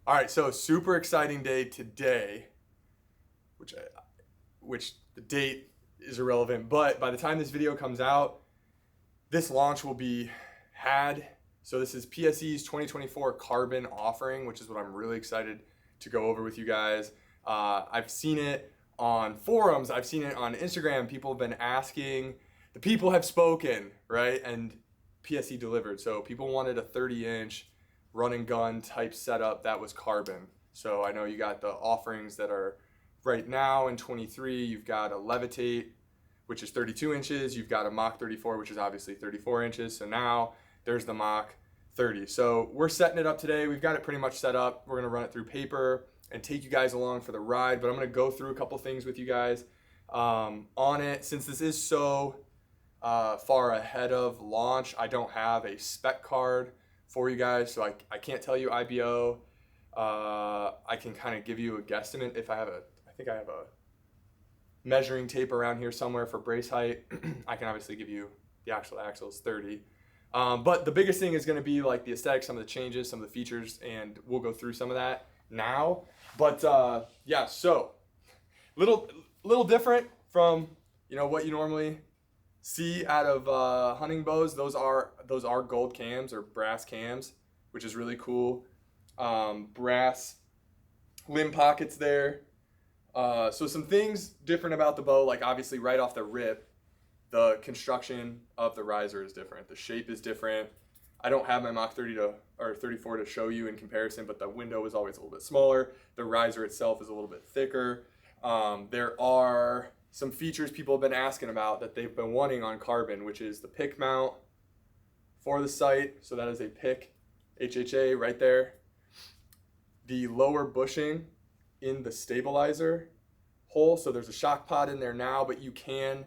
All right, so super exciting day today, which the date is irrelevant, but by the time this video comes out, this launch will be had. So this is PSE's 2024 Carbon offering, which is what I'm really excited to go over with you guys. I've seen it on forums, I've seen it on Instagram. People have been asking, the people have spoken, right? And PSE delivered. So people wanted a 30-inch run and gun type setup that was carbon. So I know you got the offerings that are right now in 23. You've got a Levitate, which is 32 inches. You've got a Mach 34, which is obviously 34 inches. So now there's the Mach 30. So we're setting it up today. We've got it pretty much set up. We're gonna run it through paper and take you guys along for the ride, but I'm gonna go through a couple things with you guys on it. Since this is so far ahead of launch, I don't have a spec card for you guys, so I can't tell you IBO. I can kind of give you a guesstimate if I think I have a measuring tape around here somewhere for brace height. I can obviously give you the actual axle is 30. But the biggest thing is going to be like the aesthetics, some of the changes, some of the features, and we'll go through some of that now. But yeah, so little different from what you normally see out of hunting bows. Those are gold cams or brass cams, which is really cool. Brass limb pockets there. So some things different about the bow, like obviously right off the rip, the construction of the riser is different. The shape is different. I don't have my Mach 30 or 34 to show you in comparison, but the window is always a little bit smaller. The riser itself is a little bit thicker. There are some features people have been asking about that they've been wanting on carbon, which is the pick mount for the sight. So that is a pick, HHA right there. The lower bushing in the stabilizer hole. So there's a shock pod in there now, but you can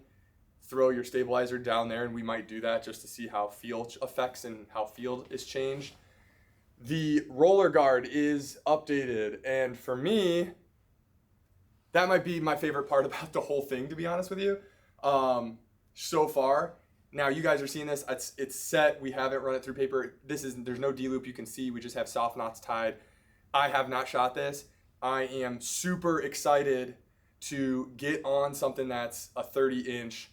throw your stabilizer down there, and we might do that just to see how feel affects and how field is changed. The roller guard is updated, and for me, that might be my favorite part about the whole thing, to be honest with you, so far. Now you guys are seeing this, it's set, we haven't run it through paper. There's no D-loop you can see, we just have soft knots tied. I have not shot this. I am super excited to get on something that's a 30-inch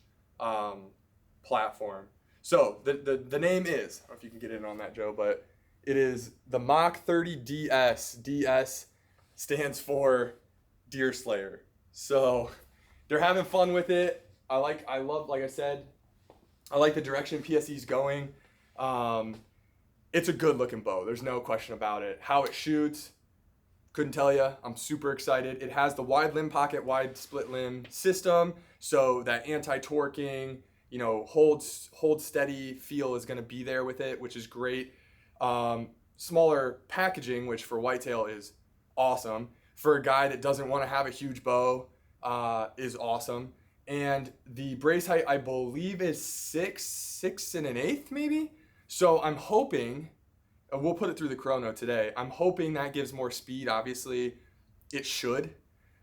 platform. So the name is, I don't know if you can get in on that, Joe, but it is the Mach 30 DS. DS stands for Deer Slayer. So they're having fun with it. I love, like I said, I like the direction PSE's going. It's a good looking bow. There's no question about it. How it shoots, couldn't tell you. I'm super excited. It has the wide limb pocket, wide split limb system. So that anti-torquing, hold steady feel is going to be there with it, which is great. Smaller packaging, which for whitetail is awesome. For a guy that doesn't want to have a huge bow, is awesome. And the brace height, I believe, is 6 1/8 maybe. So I'm hoping, we'll put it through the chrono today. I'm hoping that gives more speed. Obviously, it should.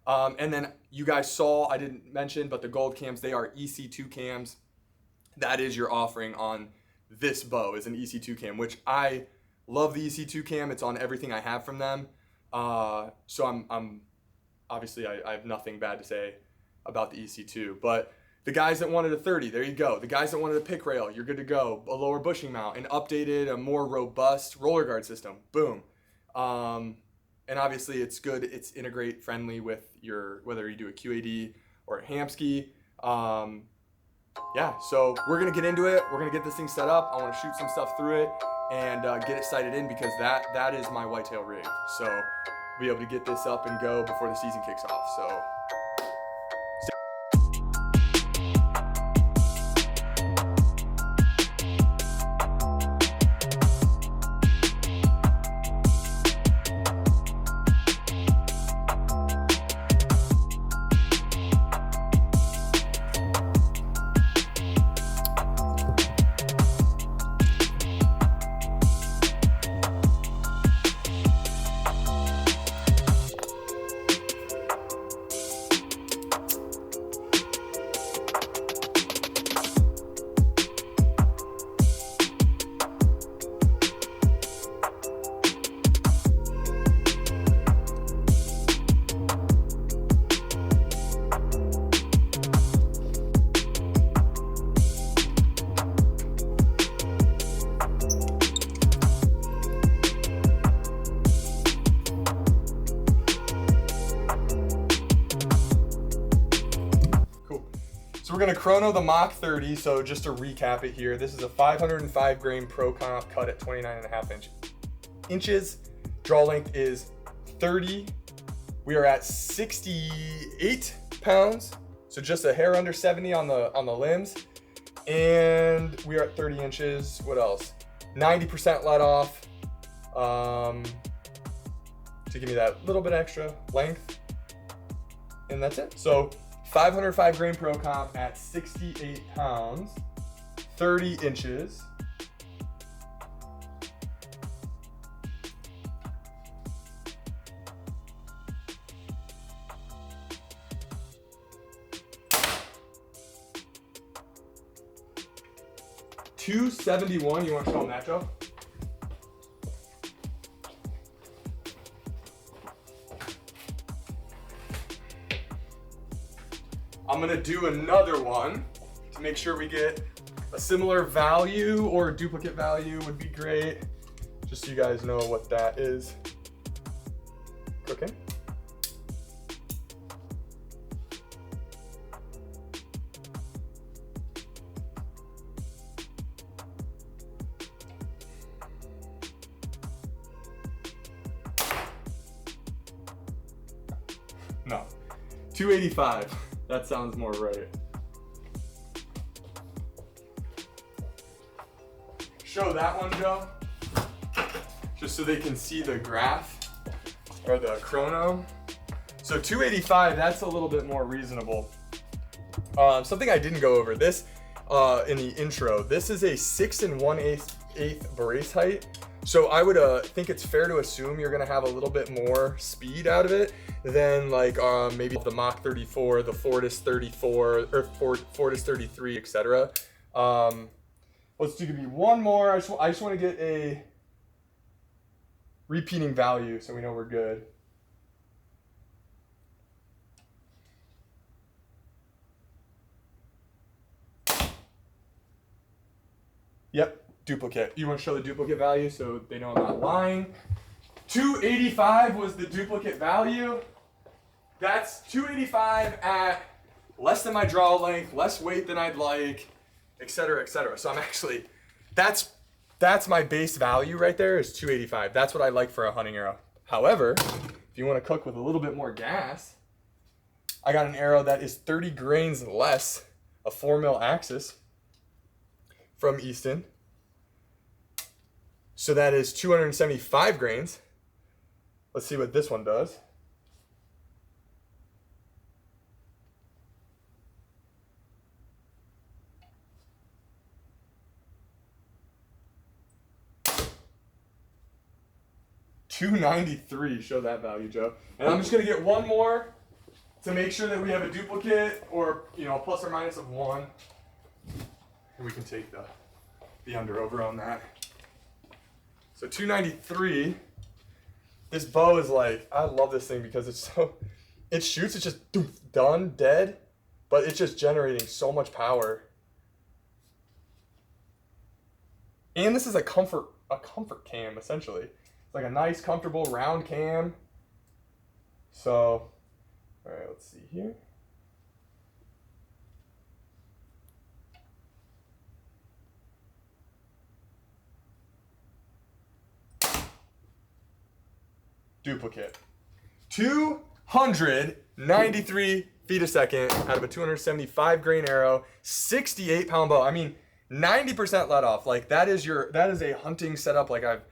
And then you guys saw, I didn't mention, but the gold cams, they are EC2 cams. That is your offering on this bow, is an EC2 cam, which I love the EC2 cam. It's on everything I have from them. So I'm obviously I have nothing bad to say about the EC2, but the guys that wanted a 30, there you go. The guys that wanted a pick rail, you're good to go. A lower bushing mount, an updated, a more robust roller guard system, boom. And obviously it's good, it's integrate friendly with whether you do a QAD or a Hamsky. Yeah, so we're gonna get into it. We're gonna get this thing set up. I wanna shoot some stuff through it and get it sighted in, because that is my whitetail rig. So we'll be able to get this up and go before the season kicks off. So So we're gonna chrono the Mach 30. So just to recap it here, this is a 505 grain pro comp cut at 29.5 inches. Draw length is 30. We are at 68 pounds. So just a hair under 70 on the limbs. And we are at 30 inches. What else? 90% let off. To give me that little bit extra length. And that's it. So 505 grain pro comp at 68 pounds, 30 inches. $271. You want to show them that, Joe? I'm gonna do another one to make sure we get a similar value, or a duplicate value would be great. Just so you guys know what that is cooking. No, 285. That sounds more right. Show that one, Joe, just so they can see the graph or the chrono. So 285, that's a little bit more reasonable. Something I didn't go over this in the intro. This is a 6 1/8 brace height. So I would think it's fair to assume you're gonna have a little bit more speed out of it than like maybe the Mach 34, the Fortis 34, or Fortis 33, etc. Let's do give me one more. I just want to get a repeating value so we know we're good. Yep. Duplicate. You want to show the duplicate value so they know I'm not lying. 285 was the duplicate value. That's 285 at less than my draw length, less weight than I'd like, etc., etc. So I'm actually, that's my base value right there is 285. That's what I like for a hunting arrow. However, if you want to cook with a little bit more gas, I got an arrow that is 30 grains less, a 4mm axis from Easton. So that is 275 grains. Let's see what this one does. $293. Show that value, Joe. And I'm just gonna get one more to make sure that we have a duplicate, or plus or minus of 1, and we can take the under over on that. So 293, this bow is like, I love this thing because it shoots, it's just done, dead, but it's just generating so much power. And this is a comfort cam, essentially. It's like a nice, comfortable, round cam. So, all right, let's see here. Duplicate. 293 feet a second out of a 275 grain arrow, 68 pound bow. I mean, 90% let off. Like that is a hunting setup like I've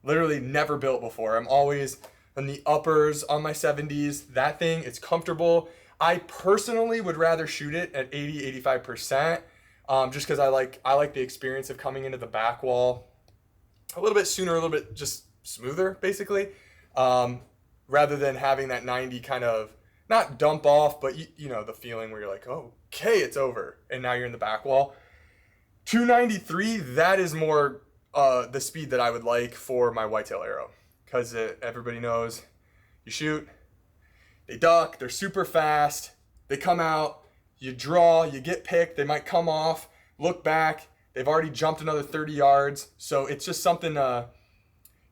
literally never built before. I'm always in the uppers on my 70s. That thing, it's comfortable. I personally would rather shoot it at 80-85%, just because I like the experience of coming into the back wall a little bit sooner, a little bit just smoother, basically. Rather than having that 90 kind of not dump off, but you know the feeling where you're like, oh, okay, it's over, and now you're in the back wall. 293, that is more the speed that I would like for my whitetail arrow, because everybody knows you shoot, they duck, they're super fast, they come out, you draw, you get picked, they might come off, look back, they've already jumped another 30 yards, so it's just something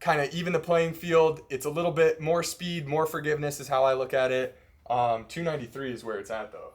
kind of even the playing field. It's a little bit more speed, more forgiveness is how I look at it. 293 is where it's at though.